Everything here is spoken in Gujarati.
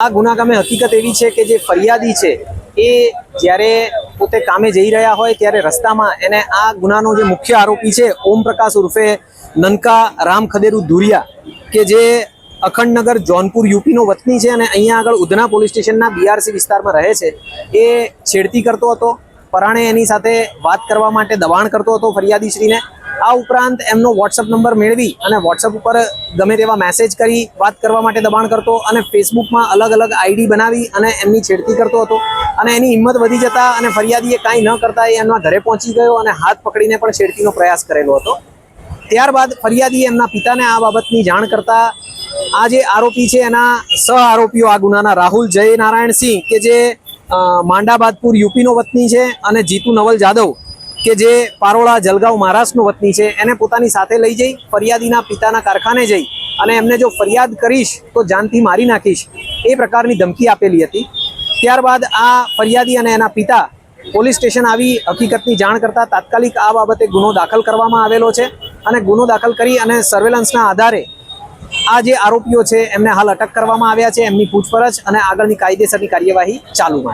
આ ગુના ગામે હકીકત એવી છે કે જે ફરિયાદી છે એ જ્યારે પોતે કામે જઈ રહ્યા હોય ત્યારે રસ્તામાં એને આ ગુનાનો જે મુખ્ય આરોપી છે ઓમપ્રકાશ ઉર્ફે નનકા રામ ખદેરુ ધુરિયા કે જે અખંડનગર જોનપુર યુપીનો વતની છે અને અહીંયા આગળ ઉધના પોલીસ સ્ટેશનના બીઆરસી વિસ્તારમાં રહે છે એ છેડતી કરતો હતો, પરાણે એની સાથે વાત કરવા માટે દબાણ કરતો હતો ફરિયાદીશ્રીને। આ ઉપરાંત એમનો વોટ્સઅપ નંબર મેળવી અને વોટ્સઅપ ઉપર ગમે તેવા મેસેજ કરી વાત કરવા માટે દબાણ કરતો અને ફેસબુકમાં અલગ અલગ આઈડી બનાવી અને એમની છેડતી કરતો હતો અને એની હિંમત વધી જતા અને ફરિયાદીએ કાંઈ ન કરતા એ એમના ઘરે પહોંચી ગયો અને હાથ પકડીને પણ છેડતીનો પ્રયાસ કરેલો હતો। ત્યારબાદ ફરિયાદીએ એમના પિતાને આ બાબતની જાણ કરતા આ જે આરોપી છે એના સહ આરોપીઓ આ ગુનાના રાહુલ જય નારાયણ સિંહ કે જે માંડાબાદપુર યુપીનો વતની છે અને જીતુ નવલ જાદવ કે જે પારોળા જલગાંવ મહારાષ્ટ્રનો વતની છે એને પોતાની સાથે લઈ જઈ ફરિયાદીના પિતાના કારખાને જઈ અને એમને જો ફરિયાદ કરીશ તો જાનથી મારી નાખીશ એ પ્રકારની ધમકી આપેલી હતી। ત્યારબાદ આ ફરિયાદી અને એના પિતા પોલીસ સ્ટેશન આવી હકીકતની જાણ કરતા તાત્કાલિક આ બાબતે ગુનો દાખલ કરવામાં આવેલો છે અને ગુનો દાખલ કરી અને સર્વેલન્સના આધારે આ જે આરોપીઓ છે એમને હાલ અટક કરવામાં આવ્યા છે, એમની પૂછપરછ અને આગળની કાયદેસરની કાર્યવાહી ચાલુમાં છે।